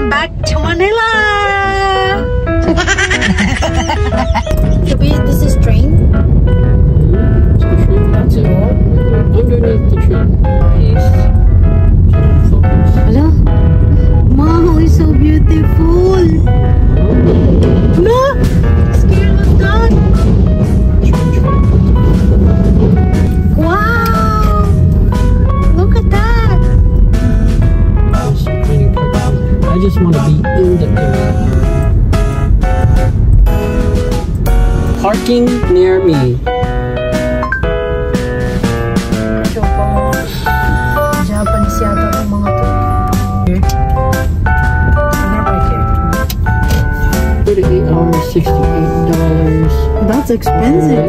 I'm back to Manila! This is train? That's it. Underneath the train. Nice. Hello? Wow, it's so beautiful! No! Scale was done! Wow! Look at that! I just want to be in the area. Parking near me. Japanese yata ang mga to. $38, $68. That's expensive.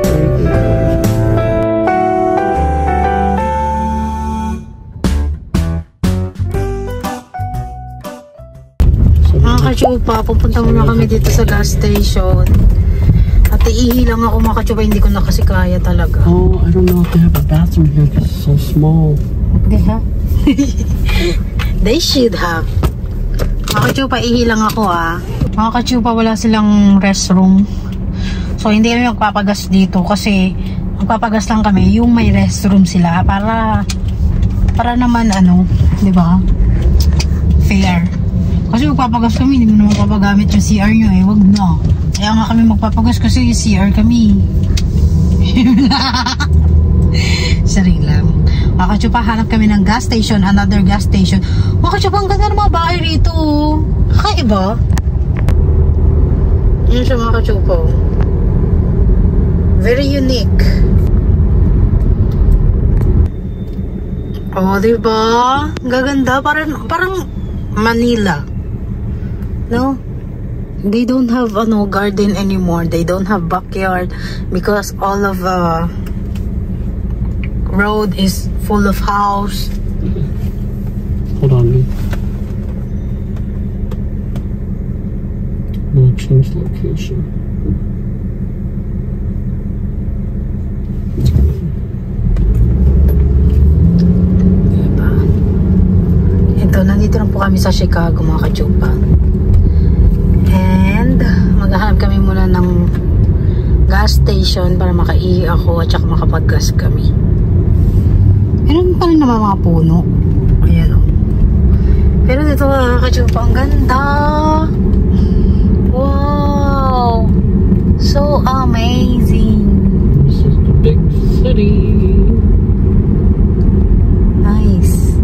Mga kachupa, pupunta muna kami dito sa gas station. At iihi lang ako mga kachupa, hindi ko na kasi kaya talaga. Oh, I don't know if they have a bathroom here because it's so small. They have? They should have. Mga kachupa, ihi lang ako ah. Mga kachupa, wala silang restroom. So, hindi kami magpapagas dito kasi magpapagas lang kami yung may restroom sila para naman ano, di ba? Fair. Kasi magpapagas kami, hindi mo naman papagamit yung CR nyo eh, wag na. Kaya nga kami magpapagas kasi yung CR kami. Saring lang. Mga kachupa, hanap kami ng gas station, another gas station. Mga kachupa, ang ganda ng mga bahay rito. Kakaiba. Yun siya mga kachupa. Very unique. Oh, diba? Gaganda. Parang Manila. No? They don't have garden anymore. They don't have backyard because all of road is full of house. Hold on, man. I'm gonna change location. Diba? Ito, nandito lang po kami sa Chicago mga kachupa. And maghahanap kami muna ng gas station para makaihi ako at saka makapag-gas kami. Meron pa rin naman mga puno. Ayan o. Pero dito mga kachupa, ang ganda. Wow! So amazing. This is the big city. Nice.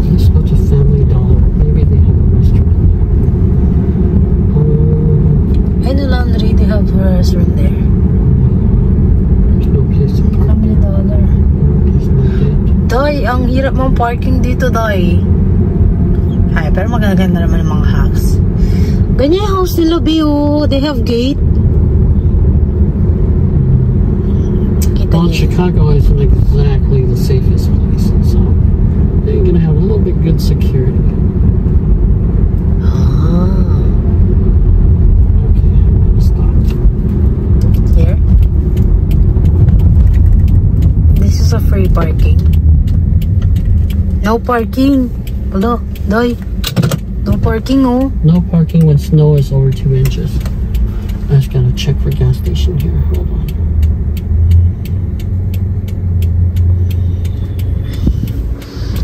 Let's go to Family Dollar. Maybe they have a restaurant there. And the laundry, they have a restaurant there. There's no place to park. Family Dollar. There's no gate. Day, ang hirap mong parking dito, Day. Ay, pero magaganda naman ang mga house. Ganyan yung house nila, Bio. They have gate. Kita Well, niyo. Chicago isn't exactly the safest place, so they're gonna have a little bit good security. Ah. Okay, let's stop. Here? This is a free parking. No parking. Hello, Day. No parking, oh. No parking when snow is over 2 inches. I just gotta check for gas station here. Hold on.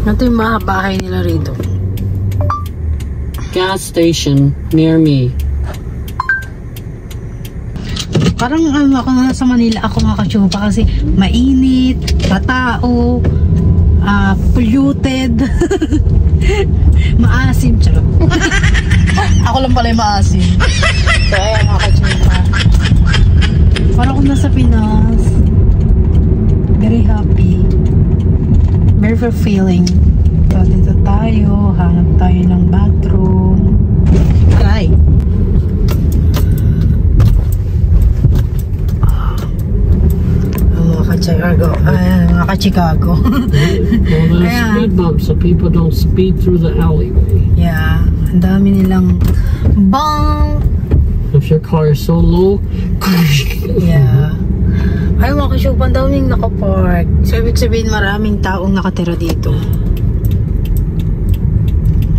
Ito yung mga bahay nila rito. Gas station near me. Parang ako na sa Manila ako mga kachupa kasi mainit, patao, polluted, maasim, charot. Ako lang pala yung maasim. So ayan mga kachupa. Parang ako nasa Pinas. Very happy. Very fulfilling. So dito tayo, hanap tayo ng bathroom. Okay. Chicago. Mga ka-Chicago. Well, there's Yeah. speed bumps so people don't speed through the alleyway. Yeah. Ang dami nilang bang. If your car is so low, Yeah. Ay, mga ka-chupa, ang daming nakapark. So, ibig sabihin maraming taong nakatira dito.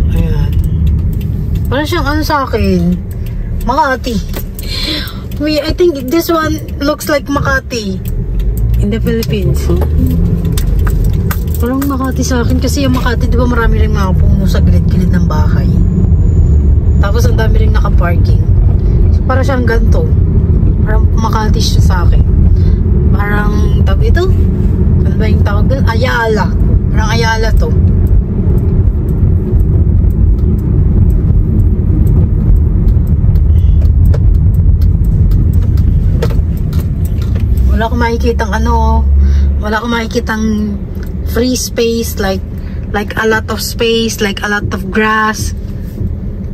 Ayan. Parang siyang ano sa akin, Makati. I think this one looks like Makati in the Philippines. Parang Makati sa akin kasi yung Makati, di ba marami rin mga puno sa gilid-gilid ng bahay. Tapos ang dami rin nakaparking. So, parang siyang ganito. Parang Makati siya sa akin. Parang tawag ito? Ano ba yung tawag doon? Ayala. Parang Ayala to. Wala akong makikitang ano, wala akong makikitang free space, like a lot of space, like a lot of grass.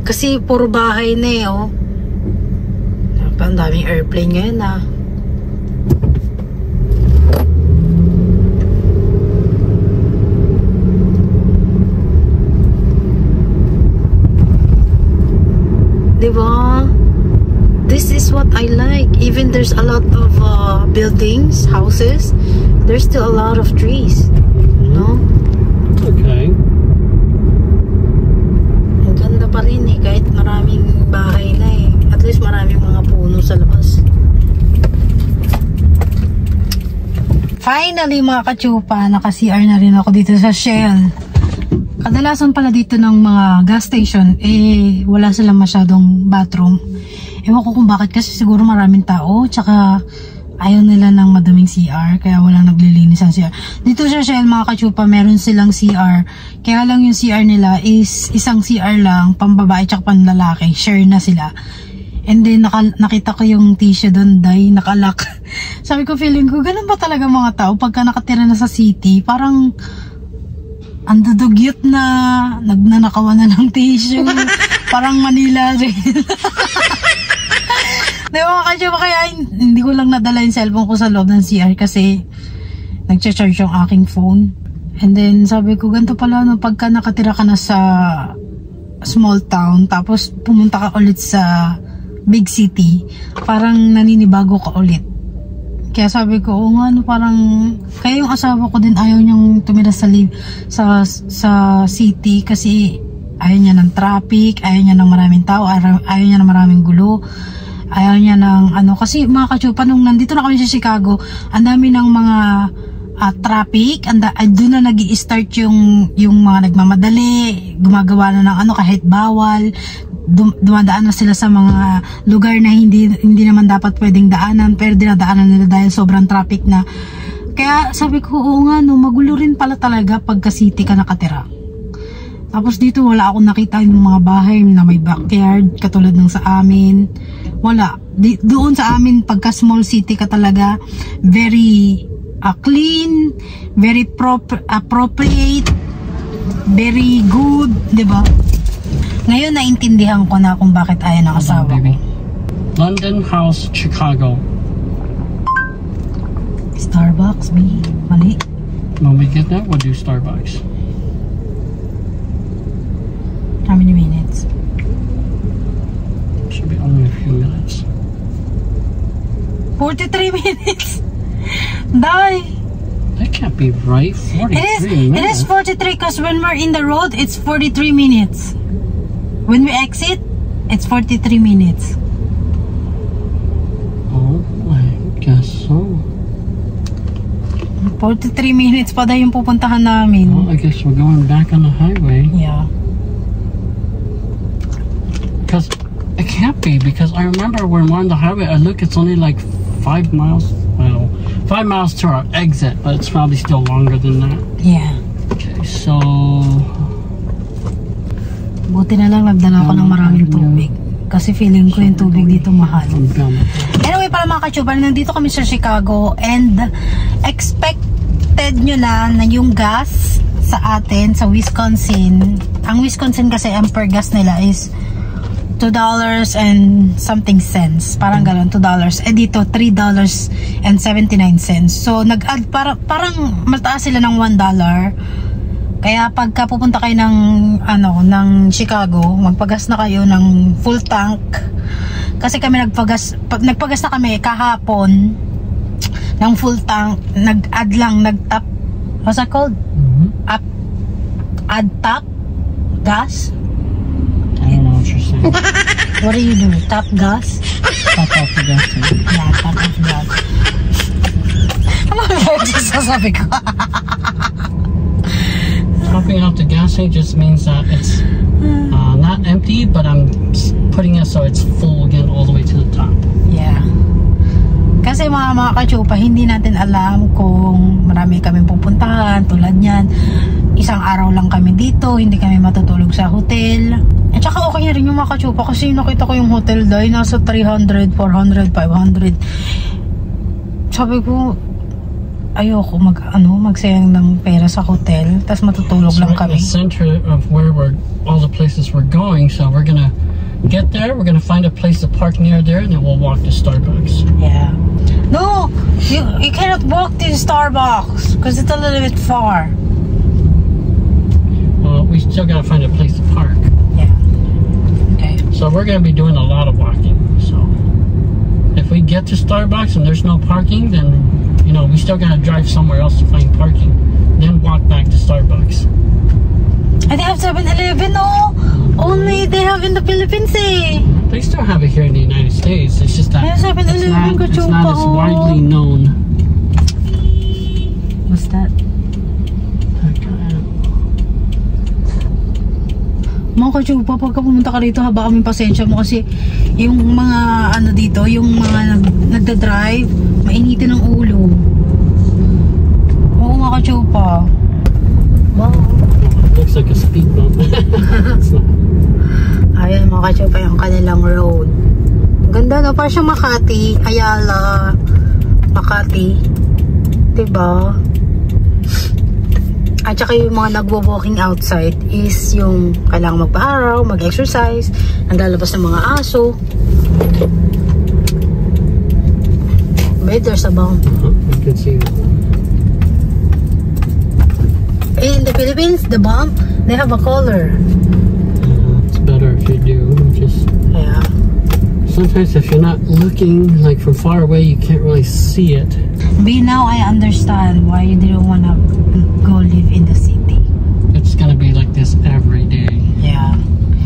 Kasi puro bahay na eh, oh. Ang daming airplane ngayon, ah. Diba? This is what I like. Even there's a lot of buildings, houses, there's still a lot of trees. No? Okay. Ang ganda pa rin eh, kahit maraming bahay na eh. At least maraming mga puno sa labas. Finally mga ka-chupa, naka-CR na rin ako dito sa Shell. Kadalasan pala dito ng mga gas station, eh wala silang masyadong bathroom. Ewan ko kung bakit, kasi siguro maraming tao, tsaka ayaw nila ng madaming CR, kaya walang naglilinis ang CR. Dito sa Shell mga ka-chupa, meron silang CR, kaya lang yung CR nila is isang CR lang, pambabae tsaka panlalaki, share na sila. And then nakita ko yung tissue doon, dahil nakalak. Sabi ko, feeling ko, ganun ba talaga mga tao pagka nakatira na sa city? Parang ang dudugyot na, nagnanakawan na ng tissue. Parang Manila rin. Diba mga ka-chupa, kaya hindi ko lang nadala yung cellphone ko sa loob ng CR kasi nagcha-charge yung aking phone. And then sabi ko, ganito pala no, pagka nakatira ka na sa small town tapos pumunta ka ulit sa big city, parang naninibago ka ulit. Kaya sabi ko, oo nga, no, parang kaya yung asawa ko din ayaw niyang tumira sa city kasi ayaw niya ng traffic, ayaw niya ng maraming tao, ayaw niya ng maraming gulo. Ayaw niya ng ano, kasi mga ka-chupa, nung nandito na kami sa Chicago, ang dami ng mga traffic, doon na nag-i-start yung mga nagmamadali, gumagawa na ng ano kahit bawal, dumadaan na sila sa mga lugar na hindi naman dapat pwedeng daanan, pero dinadaanan nila dahil sobrang traffic na. Kaya sabi ko, oo nga, no, magulo rin pala talaga pagka city ka nakatira. Tapos dito wala akong nakita yung mga bahay na may backyard katulad ng sa amin. Wala. Doon sa amin, pagka small city ka talaga, very clean, very appropriate, very good, diba? Ngayon naintindihan ko na kung bakit ayaw ng asawa ko. London House, Chicago. Starbucks, B. Mali. When we get there, we'll do Starbucks. How many minutes? Should be only a few minutes. 43 minutes. Die. That can't be right. 43 minutes. It is 43 because when we're in the road, it's 43 minutes. When we exit, it's 43 minutes. Oh, I guess so. 43 minutes pa dahil yung pupuntahan namin. Well, I guess we're going back on the highway. Yeah. Because it can't be, because I remember when we're on the highway, I look, it's only like 5 miles. I don't know, 5 miles to our exit, but it's probably still longer than that. Yeah. Okay, so buti na lang nagdala ko ng maraming tubig. Kasi feeling ko yung tubig dito mahal. Anyway pala mga ka-chupa, nandito kami sa Chicago and expected nyo na yung gas sa atin, sa Wisconsin. Ang Wisconsin kasi ang per gas nila is $2 and something cents. Parang gano'n, $2. Eh dito, $3.79. So, nag-add, parang mataas sila ng $1. Kaya pagka pupunta kayo ng, ng Chicago, magpagas na kayo ng full tank. Kasi kami nagpagas na kami kahapon. ng full tank, nag-add lang, nag-top, what's that called? Add top gas? I don't know what you're saying. What do you do? Top gas? Top off the gas tank. Yeah, top off gas. Ano ba yung sasabi ko? Topping off the gas tank just means that it's not empty, but I'm putting it so it's full again all the way to the top. Yeah. Kasi mga kachupa, hindi natin alam kung marami kaming pupuntahan. Tulad yan, isang araw lang kami dito, hindi kami matutulog sa hotel. At saka okay na rin yung mga kachupa kasi nakita ko yung hotel dahil nasa 300, 400, 500. Sabi ko, ayoko magsayang ng pera sa hotel, tapos matutulog lang kami. The center of where all the places we're going, so we're gonna get there, we're gonna find a place to park near there, and then we'll walk to Starbucks. Yeah. No, you cannot walk to Starbucks because it's a little bit far. Well, we still gotta find a place to park. Yeah. Okay. So we're gonna be doing a lot of walking. So if we get to Starbucks and there's no parking, then we still gotta drive somewhere else to find parking, then walk back to Starbucks. And they have 7-Eleven, no? Only they have in the Philippines, eh? They still have it here in the United States. It's just that it's not as widely known. What's that? Mga kachupa, pagka pumunta ka dito, haba kami pasensya mo kasi yung mga dito, yung mga nagda-drive, mainitin ng ulo. Oo mga kachupa. Wow. Looks like a speed bump. Ayan mga kachupa yung kanilang road. Ganda no, parang siyang Makati, Ayala, Makati. Diba? At saka yung mga nagwo-walking outside is yung kailangan magpa-araw, mag-exercise, naglalabas ng mga aso. Wait, there's a bump. You can see that. In the Philippines, the bump, they have a color. It's better if you do. Just yeah. Sometimes if you're not looking, like from far away, you can't really see it. Now I understand why you didn't want to go live in the city. It's gonna be like this every day. Yeah.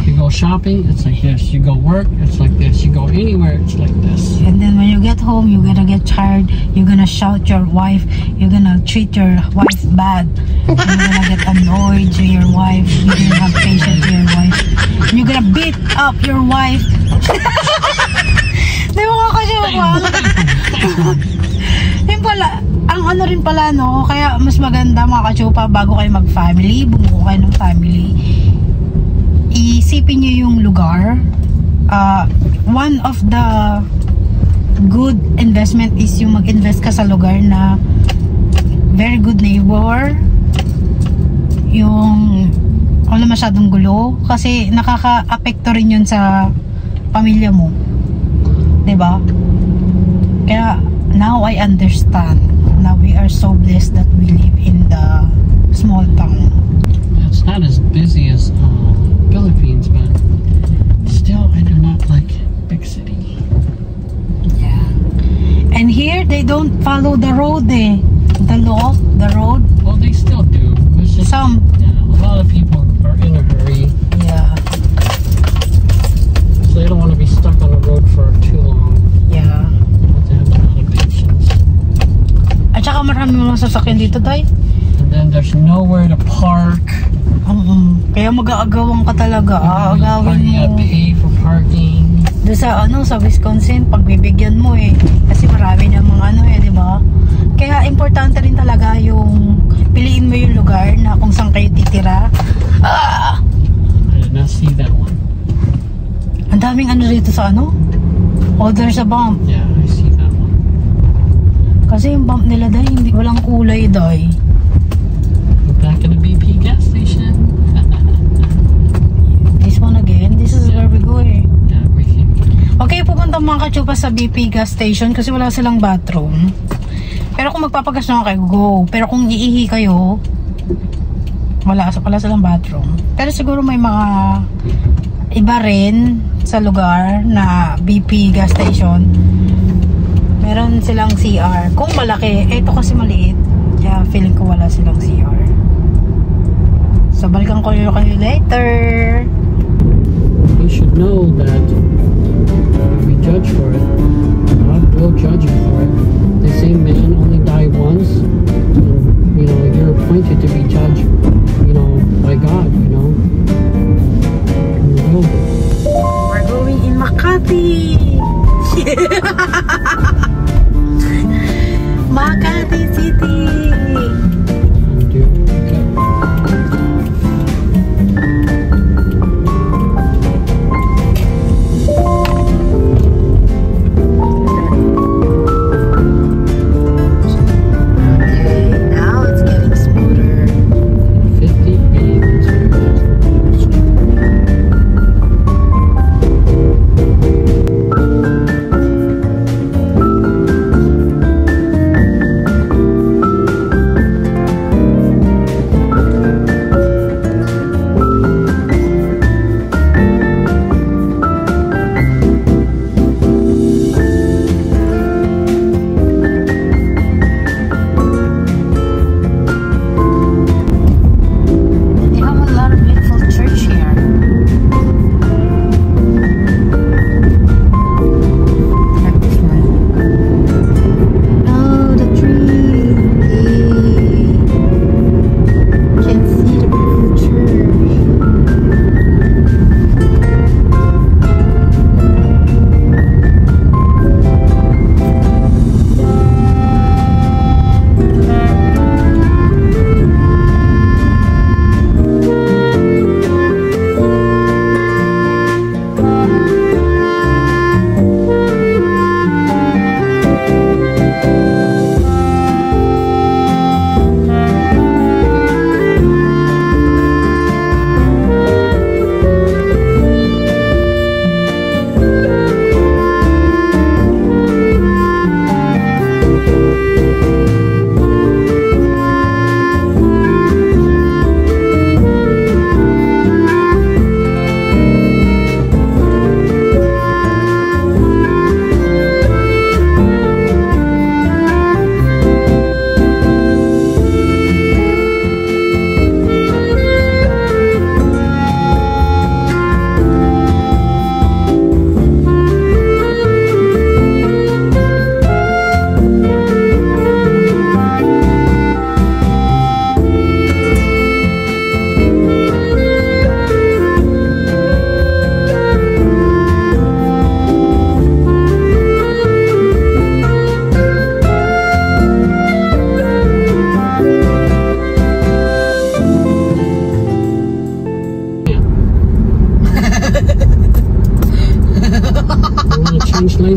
You go shopping, it's like this. You go work, it's like this. You go anywhere, it's like this. And then when you get home, you're gonna get tired. You're gonna shout your wife. You're gonna treat your wife bad. You're gonna get annoyed to your wife. You didn't have patience to your wife. You're gonna beat up your wife. Di ba nga kasi yun pala, ang rin pala no, kaya mas maganda mga kachupa bago kayo mag-family, bumuo kayo ng family, isipin nyo yung lugar. One of the good investment is yung mag-invest ka sa lugar na very good neighbor, yung wala masyadong gulo, kasi nakaka-apekto rin yun sa pamilya mo, diba? Kaya now I understand. Now we are so blessed that we live in the small town. It's not as busy as Philippines, but still I do not like big city. Yeah. And here they don't follow the road, eh? The law, the road. Well, they still do. It's just, some. Yeah, a lot of people are in a hurry. Yeah. So they don't want to be stuck on the road for too long. Yeah. They have a lot of patience. At saka marami mga sasakyan dito, tay. And then there's nowhere to park. Kaya mag-aagawan ka talaga. Aagawin mo. Pay for parking. Doon sa Wisconsin, pagbibigyan mo eh. Kasi marami na mga di ba? Kaya importante rin talaga yung piliin mo yung lugar na kung saan kayo titira. I did not see that one. Ang daming dito sa Oh, there's a bump. Yeah, I see that one. Kasi yung bump nila dahil walang kulay dahil. We're back at the BP gas station. This one again? This is where we go eh. Yeah, we came. Okay, pupunta mga kachupa sa BP gas station kasi wala silang bathroom. Pero kung magpapagas naman kayo, go. Pero kung iihi kayo, wala silang bathroom. Pero siguro may mga iba rin sa lugar na BP gas station. Meron silang CR. Kung malaki, ito kasi maliit. Kaya feeling ko wala silang CR. So, balikan ko kayo later. You should know that if we judge for it, God will judge you for it. They say man only die once. And, you know, you're appointed to be judged, you know, by God, you know. You will. We're going in Makati. Makati City.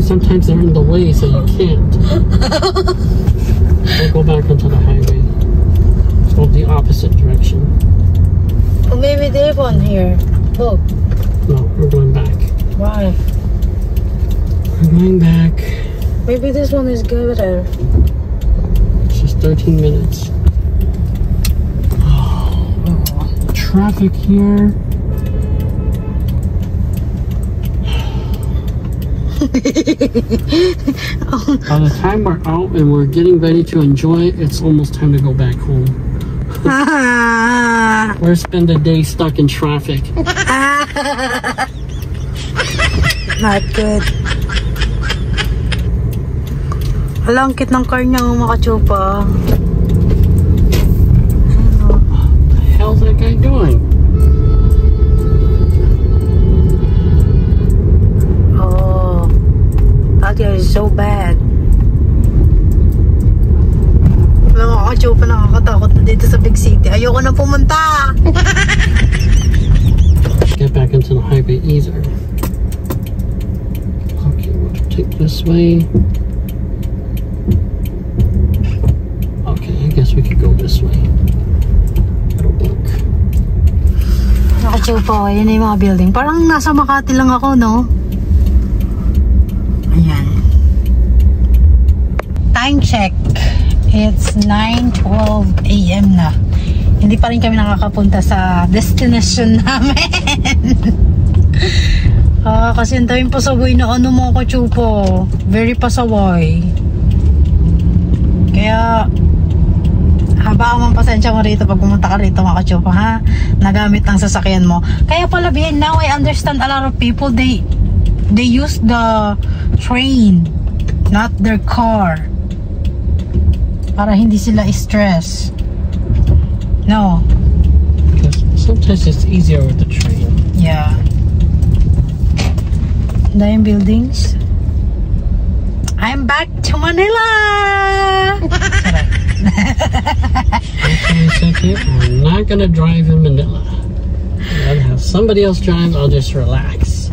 Sometimes they're in the way, so you can't. We'll go back onto the highway. Let's go the opposite direction. Oh, maybe they have one here. Look. No, we're going back. Why? We're going back. Maybe this one is good. It's just 13 minutes. Oh, traffic here. By the time we're out and we're getting ready to enjoy it, it's almost time to go back home. Or spend the day stuck in traffic. Not good. Alam, kit ng car niya makachupa. What the hell's that guy doing? Is so bad. Wala mga kachupa, nakakatakot na dito sa big city. Ayoko na pumunta. Get back into the highway either. Okay, we'll take this way. Okay, I guess we could go this way. That'll work. Mga kachupa, yun na yung mga building. Parang nasa Makati lang ako, no? Ayan. Time check. It's 9:12 AM na. Hindi pa rin kami nakakapunta sa destination namin. Kasi ang daming pasaway na ano mga kachupo. Very pasaway. Kaya haba ang pasensya mo rito pag pumunta ka rito mga kachupa, ha? Nagamit ang sasakyan mo. Kaya pala Bien, now I understand a lot of people, they use the train, not their car, para hindi sila stress. No, because sometimes it's easier with the train. yeah. Dayang buildings. I'm back to Manila. I'm not gonna drive in Manila. I'll have somebody else drive. I'll just relax.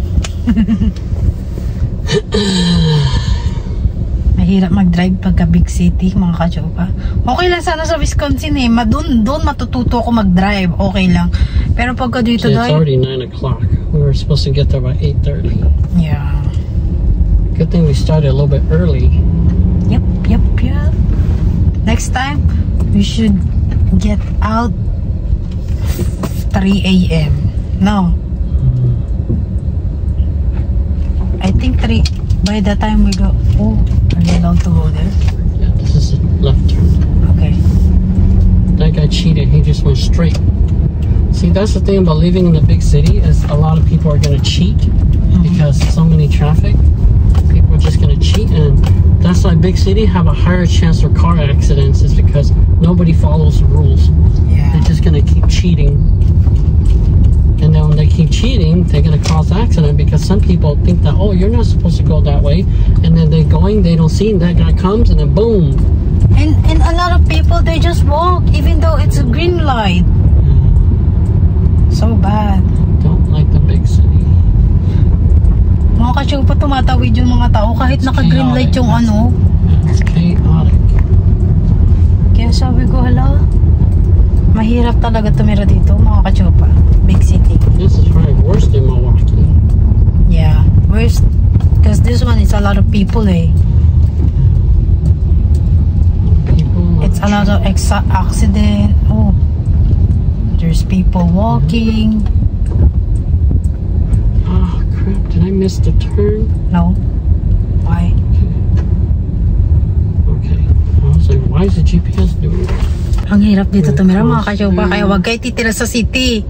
Mahirap mag-drive pagka big city, mga kachopa. Okay lang sana sa Wisconsin eh. Doon matututo ako mag-drive. Okay lang. Pero pagka dito, It's already 9 o'clock. We were supposed to get there by 8:30. Yeah. Good thing we started a little bit early. Yep. Next time, we should get out 3 a.m. No. I think 3. By the time we go, oh, are you allowed to go there? Yeah, this is a left turn. Okay. That guy cheated. He just went straight. See, that's the thing about living in a big city is a lot of people are gonna cheat because so many traffic. People are just gonna cheat, and that's why big city have a higher chance for car accidents is because nobody follows the rules. Yeah. They're just gonna keep cheating. And then when they keep cheating, they're going to cause accident because some people think that, oh, you're not supposed to go that way. And then they're going, they don't see, that guy comes and then boom. And a lot of people, they just walk even though it's a green light. So bad. Don't like the big city. Mga kachupa, tumatawid yung mga tao kahit naka-green light yung ano. It's chaotic. Kaya sabi ko, hala, mahirap talaga tumira dito, mga kachupa. Big city. This is probably worse than Milwaukee. Yeah, worse. Because this one is a lot of people, eh. It's a lot of accident. Oh, there's people walking. Oh crap! Did I miss the turn? No. Why? Okay. I was like, why is the GPS doing that? Ang hirap dito tumira, mga kachupa. Kaya wag kayo titira sa city.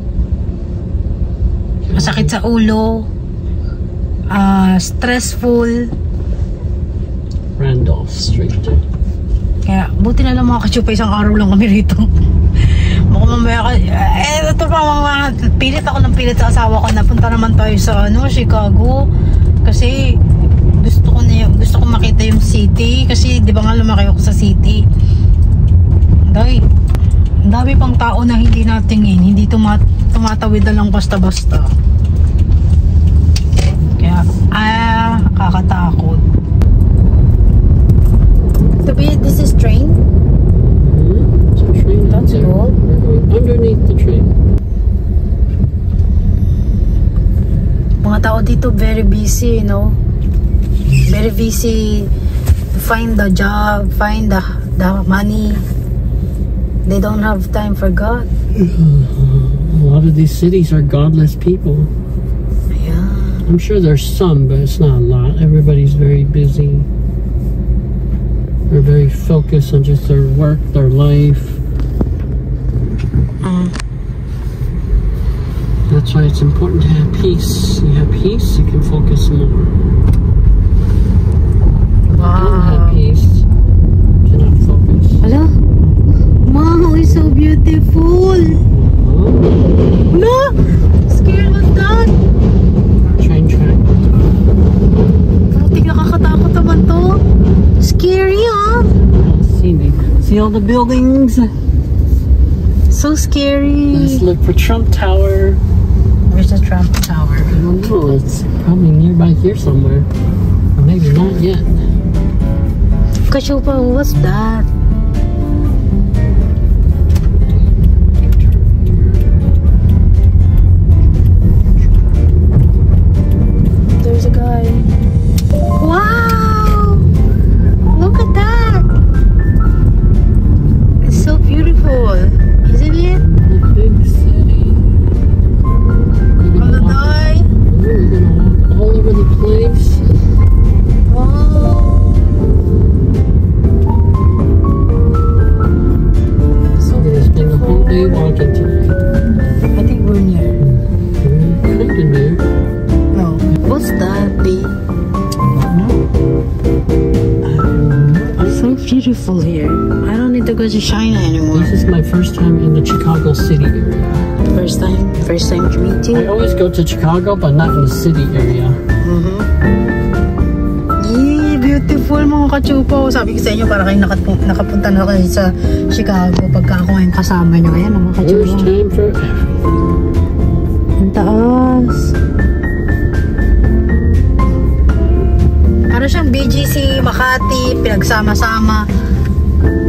Masakit sa ulo. Stressful. Randolph Street. Kaya buti na lang mga kachupa, isang araw lang kami rito. Mukhang mamaya ka, ito pa mga pilit ako ng pilit sa asawa ko, napunta naman tayo sa Chicago kasi gusto ko makita yung city kasi di ba nga lumaki ako sa city. Ang dami pang tao na hindi natingin, hindi tumatawid na lang basta-basta. Kaya kakatakot. This is train? It's a train. That's cool. We're going underneath the train. Mga tao dito very busy, you know. Very busy to find the job, find the money. They don't have time for God. A lot of these cities are godless people. Yeah. I'm sure there's some, but it's not a lot. Everybody's very busy. They're very focused on just their work, their life. That's why it's important to have peace. You have peace, you can focus more. Wow. Don't have peace, you cannot focus. Hello? Wow, it's so beautiful. No! Scared of that. Train track. Kating nakakatakot naman to. Scary, huh? See all the buildings? So scary. Let's look for Trump Tower. Where's the Trump Tower? I don't know. It's probably nearby here somewhere. Or maybe not yet. Kachupa, what's that? There's a guy. Wow! Look at that! It's so beautiful, isn't it? The big city. We're gonna walk all over the place. Wow! beautiful here. I don't need to go to China anymore. This is my first time in the Chicago city area. First time commuting. I always go to Chicago, but not in the city area. Yee, beautiful mga kachupo. Sabi ko sa inyo, para kayo nakapunta na kayo sa Chicago pagka ako ngayon kasama nyo. Ayan mga kachupo. First time for everything. Ang taas. Para siyang BGC, Makati, pinagsama-sama.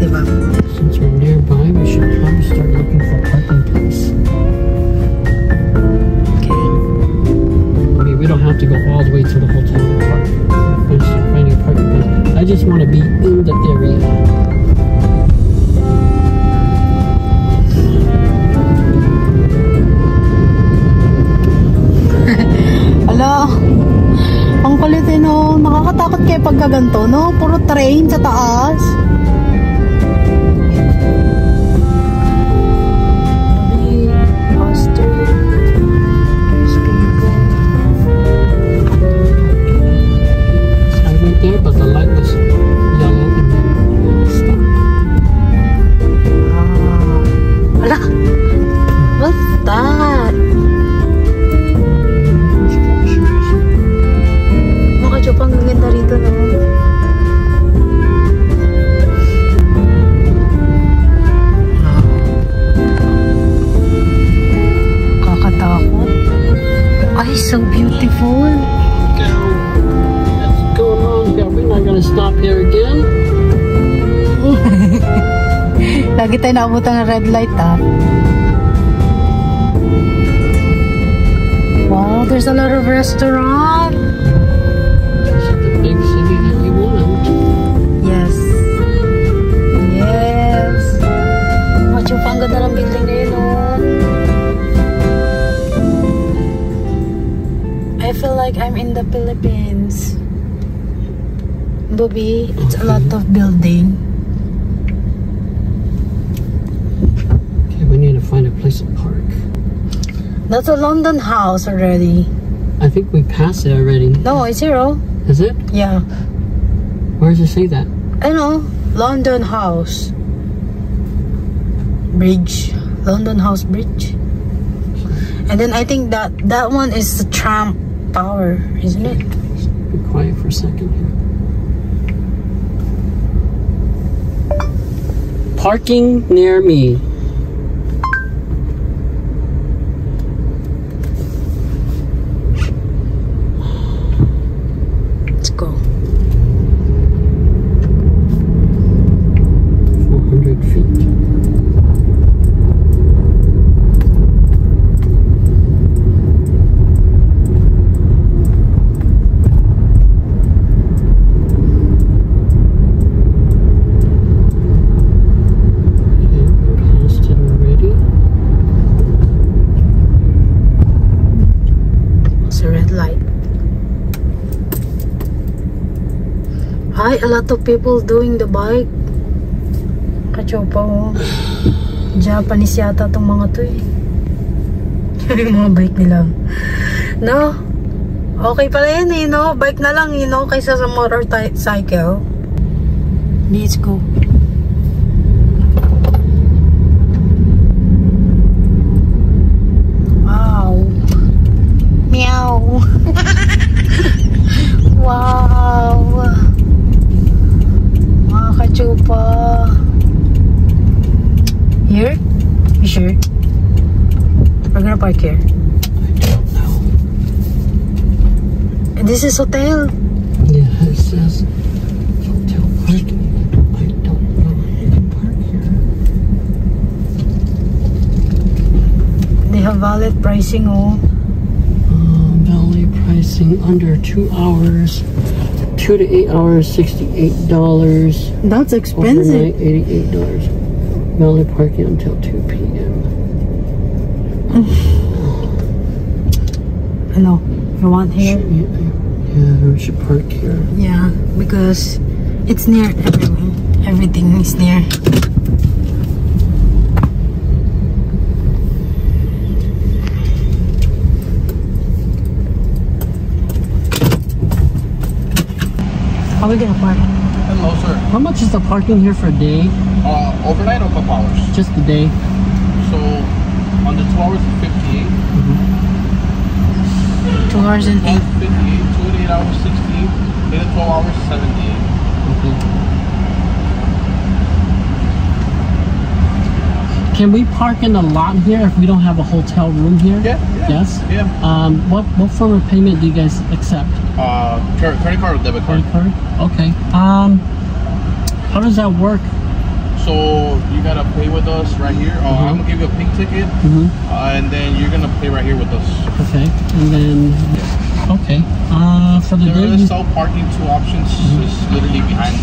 Diba? Since we're nearby, we should probably start looking for parking place. Okay. I mean, we don't have to go all the way to the hotel to park. We're going to start finding a parking place. I just want to be in the area. Hello? Ang kulit eh, no? Nakakatakot kayo pagka ganito, no? Puro train sa taas. I went there, but the light was yellow and then stopped. Wala. What's that? Pang ganda rito, no? Kakatakot. Ay, so beautiful. What's going on here? We're not gonna stop here again. Lagi tayo naabutan ng red light, ah. Wow, there's a lot of restaurant. Big city that you want. Yes. Yes. Macho pa, ang ganda ng building na yun, oh. I feel like I'm in the Philippines. Bobby, it's a lot of building. Okay, we need to find a place to park. That's a London house already. I think we passed it already. No, it's zero. Is it? Yeah. Where does it say that? I know. London House. Bridge. London House Bridge. And then I think that one is the tram tower, isn't it? Be quiet for a second here. Parking near me. Let's go. 400 feet. Hi, a lot of people doing the bike. Kachopa, oh. Japanese yata tong mga to eh. Yung mga bike nila. No? Okay pala yan eh, no? Bike na lang, you know, kaysa sa motorcycle. Let's go. Wow. Meow. Wow. Mga kachupa. Here? You sure? We're gonna park here. I don't know. And this is hotel. Yeah, it says hotel parking. I don't know if you can park here. They have valid pricing, oh. Valet pricing under 2 hours. 2 to 8 hours, $68. That's expensive. Overnight, $88. Valet parking until 2 p.m. Ano? You want here? Yeah, we should park here. Yeah, because it's near everyone. Everything is near. How are we gonna park? Hello. No, sir. How much is the parking here for a day? Overnight or couple hours? Just a day. So, on the 2 hours, it's 58. 2 hours and 8. 58, 2 to 8 hours, 68. 8 to 12 hours, 78. Okay. Can we park in the lot here if we don't have a hotel room here? Yeah. Yes? Yeah. What form of payment do you guys accept? Credit card or debit card? Credit card? Okay. How does that work? So you gotta pay with us right here. I'm gonna give you a pink ticket, and then you're gonna pay right here with us. Okay. And then, okay. For the There day, is self-parking, 2 options. It's literally behind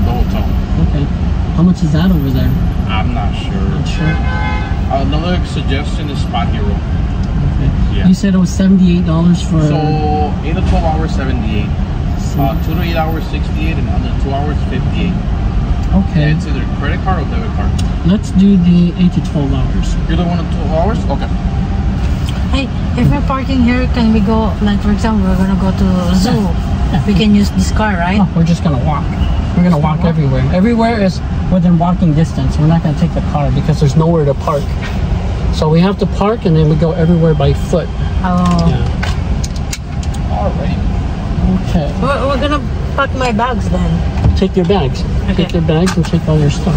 the hotel. okay. How much is that over there? I'm not sure. Not sure. Another suggestion is Spot Hero. Okay. Yeah. You said it was $78 for. So 8 to 12 hours, 78. 2 to 8 hours, 68, and under 2 hours, 58. Okay. It's either credit card or debit card. Let's do the 8 to 12 hours. You're the one of 2 hours? Okay. Hey, if we're parking here, can we go, like for example, we're gonna go to zoo. Yeah. We can use this car, right? Oh, we're just gonna walk. We're gonna walk everywhere. Everywhere is within walking distance. We're not gonna take the car because there's nowhere to park. So we have to park and then we go everywhere by foot. Oh. Yeah. Alright. Okay. We're gonna pack my bags then. Take your bags. Okay. Take your bags and take all your stuff.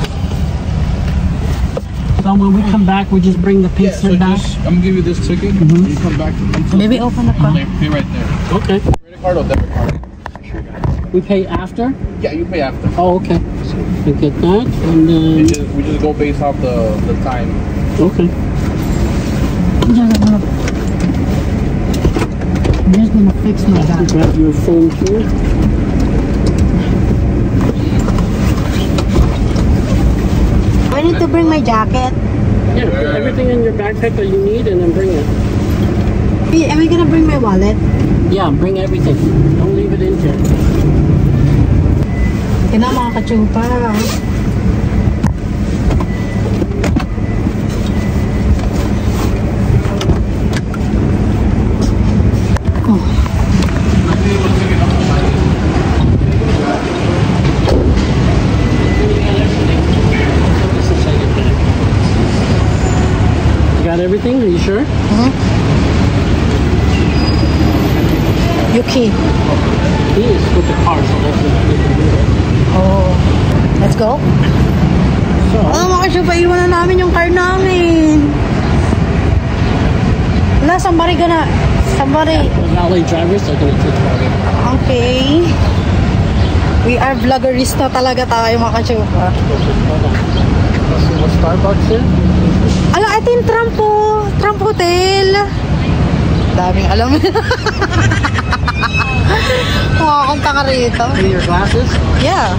So when we come back, we just bring the pink slip back. I'm gonna give you this ticket. You come back to Maybe open the car. pay right there. Okay. Credit card or debit card? We pay after? Yeah, you pay after. Oh, okay. So we get that and then. We just go based off the time. Okay. I'm just gonna fix my bag. Grab your phone here. I need to bring my jacket. Yeah, put everything in your backpack that you need and then bring it. Hey, am I gonna bring my wallet? Yeah, bring everything. Don't leave it in here. Ika na mga kachupa. Got everything? Are you sure? Yuki. He is with the car, so that's what we can do it. Oh. Let's go. So, Mga kachupa, iwan na namin yung car namin. Wala, somebody. the valet drivers are gonna take care of it. Okay. We are vloggerista talaga tayo mga kachupa. Hold on. Let's see what Starbucks here. Ala, ito yung Trump Hotel. Daming alam. Mukha ka rito. See your glasses? Yeah.